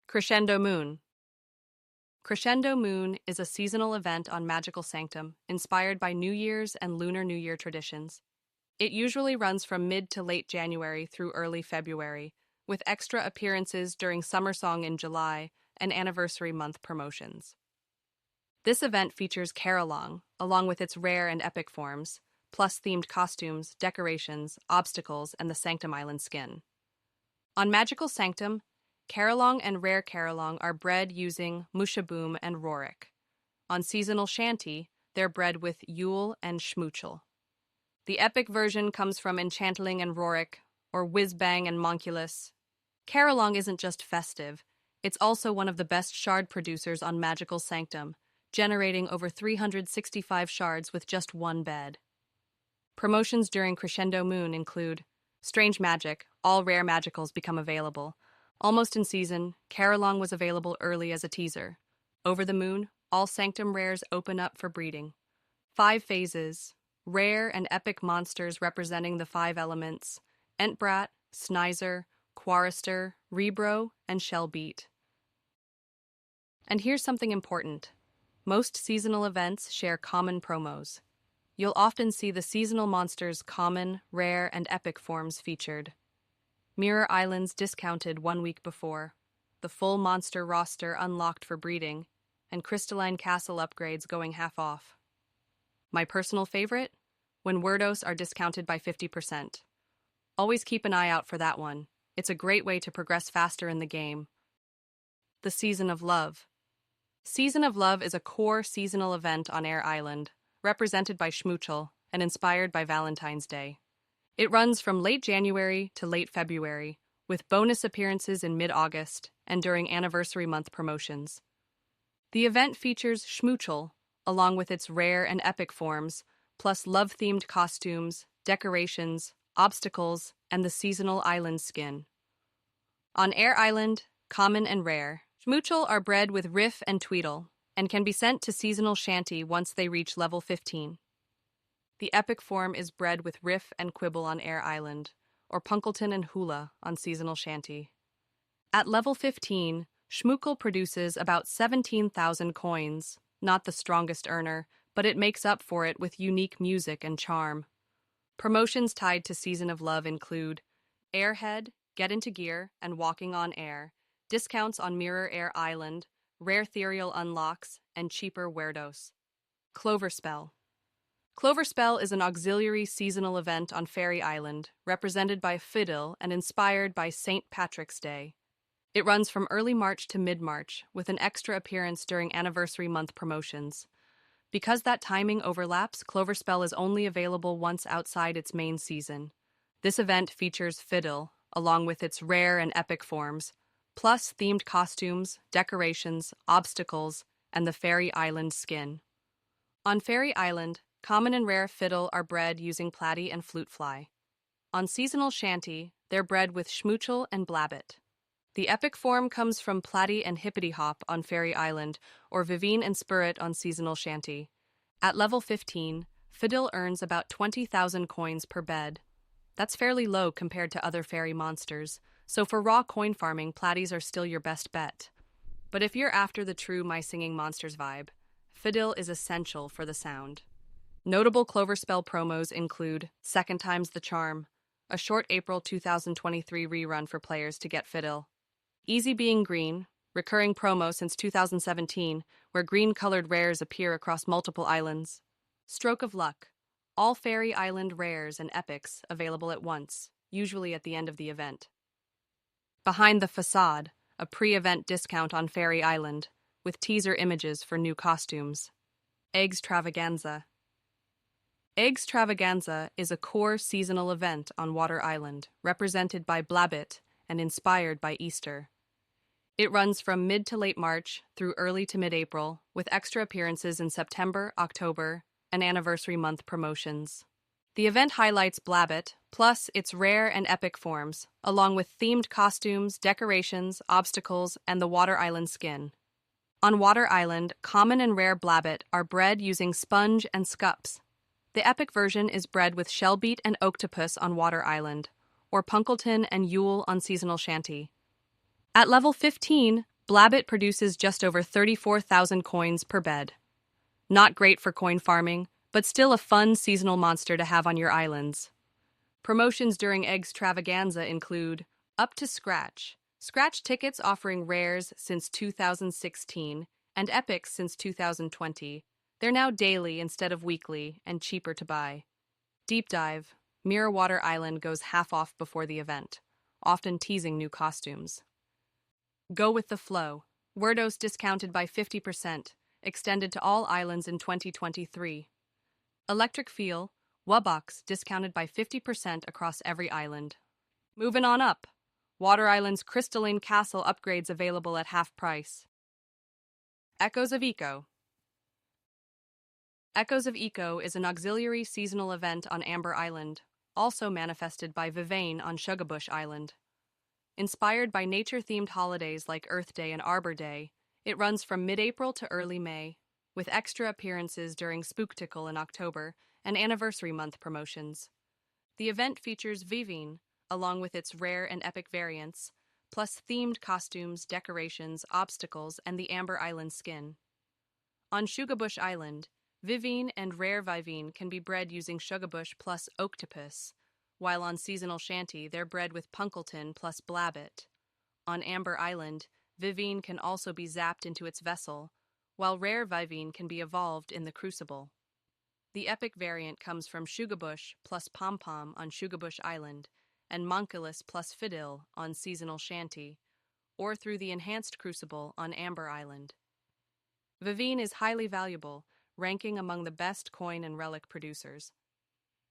Crescendo Moon. Crescendo Moon is a seasonal event on Magical Sanctum, inspired by New Year's and Lunar New Year traditions. It usually runs from mid to late January through early February, with extra appearances during Summer Song in July and Anniversary Month promotions. This event features Carolong, along with its rare and epic forms, plus themed costumes, decorations, obstacles, and the Sanctum Island skin. On Magical Sanctum, Carolong and Rare Carolong are bred using Mushaboom and Rorik. On Seasonal Shanty, they're bred with Yule and Schmoochel. The epic version comes from Enchantling and Rorik, or Whizbang and Monculus. Carolong isn't just festive, it's also one of the best shard producers on Magical Sanctum, generating over 365 shards with just one bed. Promotions during Crescendo Moon include Strange Magic, all rare magicals become available. Almost in season, Carolong was available early as a teaser. Over the Moon, all Sanctum rares open up for breeding. 5 phases, rare and epic monsters representing the 5 elements, Entbrat, Snizer, Quarrister, Rebro, and Shellbeat. And here's something important. Most seasonal events share common promos. You'll often see the seasonal monsters' common, rare, and epic forms featured. Mirror Islands discounted 1 week before, the full monster roster unlocked for breeding, and Crystalline Castle upgrades going half off. My personal favorite? When Wordos are discounted by 50%. Always keep an eye out for that one. It's a great way to progress faster in the game. The Season of Love. Season of Love is a core seasonal event on Air Island, represented by Schmoochel and inspired by Valentine's Day. It runs from late January to late February, with bonus appearances in mid-August and during Anniversary Month promotions. The event features Schmoochel, along with its rare and epic forms, plus love-themed costumes, decorations, obstacles, and the seasonal island skin. On Air Island, common and rare, Schmoochel are bred with Riff and Tweedle, and can be sent to Seasonal Shanty once they reach level 15. The epic form is bred with Riff and Quibble on Air Island, or Punkleton and Hula on Seasonal Shanty. At level 15, Schmoochel produces about 17,000 coins, not the strongest earner, but it makes up for it with unique music and charm. Promotions tied to Season of Love include Airhead, Get Into Gear, and Walking on Air, discounts on Mirror Air Island, rare ethereal unlocks, and cheaper Werdos. Cloverspell. Cloverspell is an auxiliary seasonal event on Fairy Island, represented by Fiddle and inspired by St. Patrick's Day. It runs from early March to mid-March, with an extra appearance during Anniversary Month promotions. Because that timing overlaps, Cloverspell is only available once outside its main season. This event features Fiddle, along with its rare and epic forms, plus themed costumes, decorations, obstacles, and the Fairy Island skin. On Fairy Island, common and rare Fiddle are bred using Platy and Flutefly. On Seasonal Shanty, they're bred with Schmoochel and Blabbit. The epic form comes from Platy and Hippity Hop on Fairy Island, or Vivine and Spirit on Seasonal Shanty. At level 15, Fiddle earns about 20,000 coins per bed. That's fairly low compared to other fairy monsters, so for raw coin farming, Platties are still your best bet. But if you're after the true My Singing Monsters vibe, Fiddle is essential for the sound. Notable Cloverspell promos include Second Time's the Charm, a short April 2023 rerun for players to get Fiddle. Easy Being Green, recurring promo since 2017, where green-colored rares appear across multiple islands. Stroke of Luck, all Fairy Island rares and epics available at once, usually at the end of the event. Behind the Facade, a pre-event discount on Fairy Island, with teaser images for new costumes. Eggs-Travaganza. Eggs-Travaganza is a core seasonal event on Water Island, represented by Blabbit and inspired by Easter. It runs from mid to late March through early to mid-April, with extra appearances in September, October, and Anniversary Month promotions. The event highlights Blabbit, plus its rare and epic forms, along with themed costumes, decorations, obstacles, and the Water Island skin. On Water Island, common and rare Blabbit are bred using Sponge and Scups. The epic version is bred with Shellbeat and Octopus on Water Island, or Punkleton and Yule on Seasonal Shanty. At level 15, Blabbit produces just over 34,000 coins per bed. Not great for coin farming, but still a fun seasonal monster to have on your islands. Promotions during Eggs-Travaganza include Up to Scratch. Scratch tickets offering rares since 2016 and epics since 2020. They're now daily instead of weekly and cheaper to buy. Deep Dive. Mirrorwater Island goes half off before the event, often teasing new costumes. Go with the Flow. Wordos discounted by 50%, extended to all islands in 2023. Electric Feel. Wubbox discounted by 50% across every island. Moving on up. Water Island's Crystalline Castle upgrades available at half price. Echoes of Eco. Echoes of Eco is an auxiliary seasonal event on Amber Island, also manifested by Vivain on Sugarbush Island. Inspired by nature-themed holidays like Earth Day and Arbor Day, it runs from mid-April to early May, with extra appearances during Spooktickle in October and Anniversary Month promotions. The event features Vivain, along with its rare and epic variants, plus themed costumes, decorations, obstacles, and the Amber Island skin. On Sugarbush Island, Vivain and rare Vivain can be bred using Sugarbush plus Octopus, while on Seasonal Shanty they're bred with Punkleton plus Blabbit. On Amber Island, Vivain can also be zapped into its vessel, while rare Vivain can be evolved in the Crucible. The epic variant comes from Sugarbush plus Pom Pom on Sugarbush Island, and Monculus plus Fidil on Seasonal Shanty, or through the Enhanced Crucible on Amber Island. Vivain is highly valuable, ranking among the best coin and relic producers.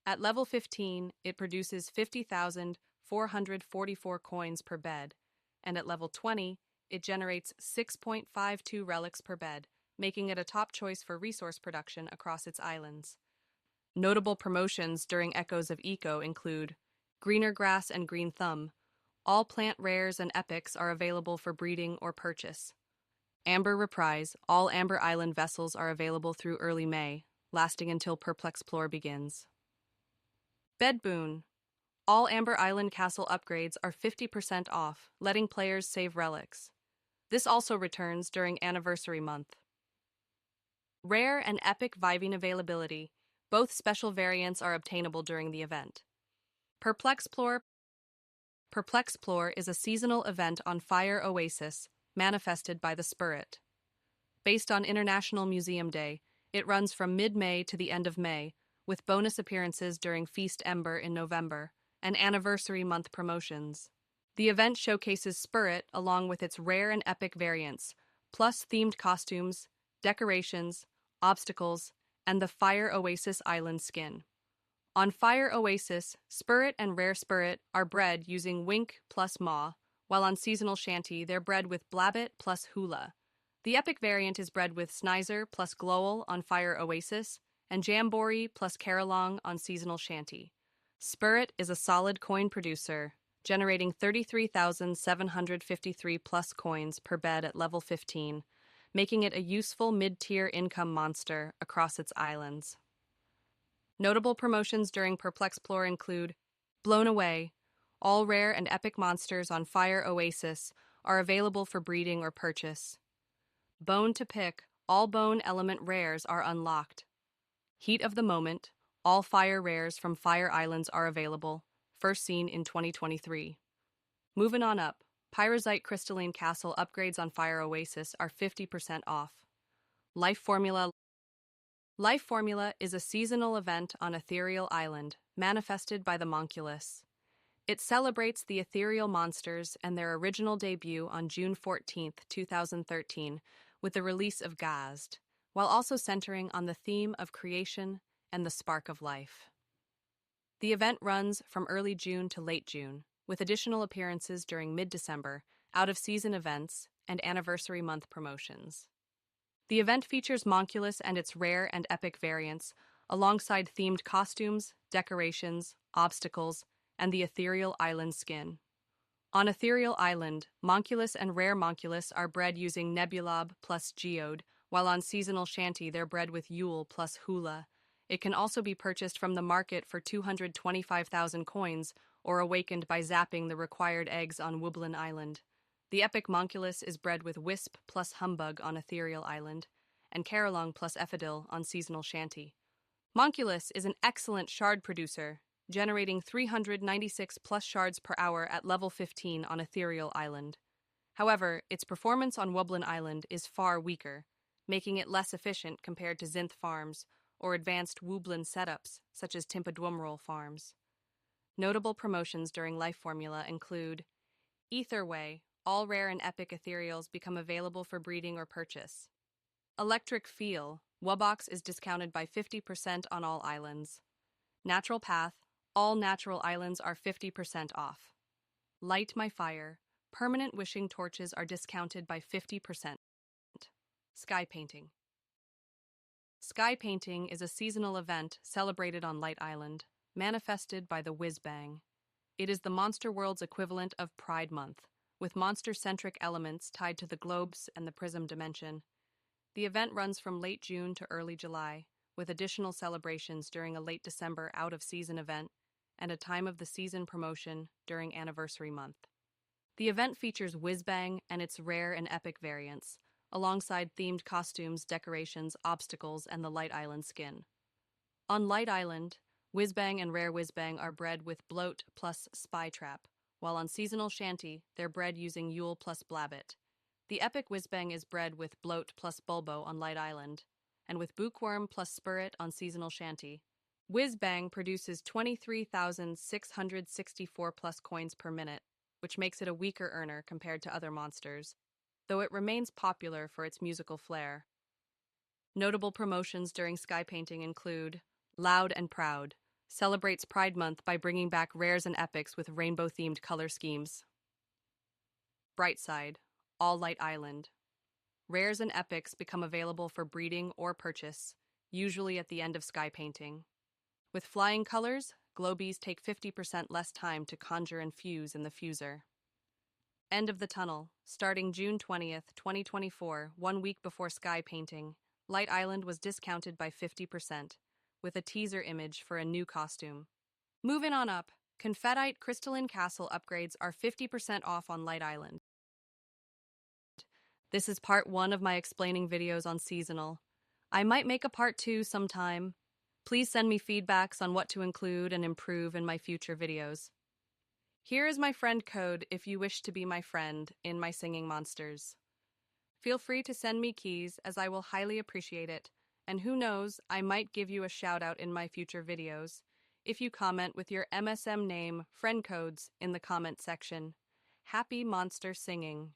At level 15, it produces 50,444 coins per bed, and at level 20, it generates 6.52 relics per bed, making it a top choice for resource production across its islands. Notable promotions during Echoes of Eco include Greener Grass and Green Thumb. All plant rares and epics are available for breeding or purchase. Amber Reprise. All Amber Island vessels are available through early May, lasting until Perplexplore begins. Bed Boon. All Amber Island Castle upgrades are 50% off, letting players save relics. This also returns during Anniversary Month. Rare and epic Viving availability. Both special variants are obtainable during the event. Perplexplore. Perplexplore is a seasonal event on Fire Oasis, manifested by the Spirit. Based on International Museum Day, it runs from mid-May to the end of May, with bonus appearances during Feast Ember in November and Anniversary Month promotions. The event showcases Spirit along with its rare and epic variants, plus themed costumes, decorations, obstacles, and the Fire Oasis Island skin. On Fire Oasis, Spirit and Rare Spirit are bred using Wink plus Maw, while on Seasonal Shanty they're bred with Blabbit plus Hula. The epic variant is bred with Snizer plus Glowel on Fire Oasis, and Jamboree plus Carolong on Seasonal Shanty. Spirit is a solid coin producer, generating 33,753 plus coins per bed at level 15, making it a useful mid-tier income monster across its islands. Notable promotions during Perplexplore include Blown Away. All rare and epic monsters on Fire Oasis are available for breeding or purchase. Bone to Pick. All bone element rares are unlocked. Heat of the Moment. All fire rares from Fire Islands are available, first seen in 2023. Moving on up, Pyrosite Crystalline Castle upgrades on Fire Oasis are 50% off. Life Formula. Life Formula is a seasonal event on Ethereal Island, manifested by the Monculus. It celebrates the ethereal monsters and their original debut on June 14, 2013, with the release of Gazed, while also centering on the theme of creation and the spark of life. The event runs from early June to late June, with additional appearances during mid-December, out-of-season events, and Anniversary Month promotions. The event features Monculus and its rare and epic variants, alongside themed costumes, decorations, obstacles, and the Ethereal Island skin. On Ethereal Island, Monculus and Rare Monculus are bred using Nebulob plus Geode, while on Seasonal Shanty they're bred with Yule plus Hula. It can also be purchased from the market for 225,000 coins or awakened by zapping the required eggs on Wooblan Island. The epic Monculus is bred with Wisp plus Humbug on Ethereal Island, and Carolong plus Effadil on Seasonal Shanty. Monculus is an excellent shard producer, generating 396 plus shards per hour at level 15 on Ethereal Island. However, its performance on Wublin Island is far weaker, making it less efficient compared to Zinth farms or advanced Wublin setups such as Timpadwumroll farms. Notable promotions during Life Formula include Etherway, all rare and epic ethereals become available for breeding or purchase. Electric Feel, Wubox is discounted by 50% on all islands. Natural Path, all natural islands are 50% off. Light My Fire, permanent wishing torches are discounted by 50%. SkyPainting. SkyPainting is a seasonal event celebrated on Light Island, manifested by the Whiz Bang. It is the Monster World's equivalent of Pride Month, with monster-centric elements tied to the globes and the prism dimension. The event runs from late June to early July, with additional celebrations during a late December out-of-season event and a time of the season promotion during Anniversary Month. The event features Whizbang and its rare and epic variants, alongside themed costumes, decorations, obstacles, and the Light Island skin. On Light Island, Whizbang and Rare Whizbang are bred with Bloat plus Spy Trap, while on Seasonal Shanty, they're bred using Yule plus Blabbit. The epic Whizbang is bred with Bloat plus Bulbo on Light Island, and with Bookworm plus Spirit on Seasonal Shanty. Whizbang produces 23,664 plus coins per minute, which makes it a weaker earner compared to other monsters, though it remains popular for its musical flair. Notable promotions during SkyPainting include Loud and Proud, celebrates Pride Month by bringing back rares and epics with rainbow-themed color schemes. Brightside, all Light Island. Rares and epics become available for breeding or purchase, usually at the end of SkyPainting. With flying colors, Globies take 50% less time to conjure and fuse in the fuser. End of the Tunnel, starting June 20th, 2024, 1 week before SkyPainting, Light Island was discounted by 50%, with a teaser image for a new costume. Moving on up, Confettite Crystalline Castle upgrades are 50% off on Light Island. This is part 1 of my explaining videos on Seasonal. I might make a part 2 sometime. Please send me feedbacks on what to include and improve in my future videos. Here is my friend code if you wish to be my friend in my Singing Monsters. Feel free to send me keys as I will highly appreciate it, and who knows, I might give you a shout out in my future videos if you comment with your MSM name, friend codes in the comment section. Happy monster singing!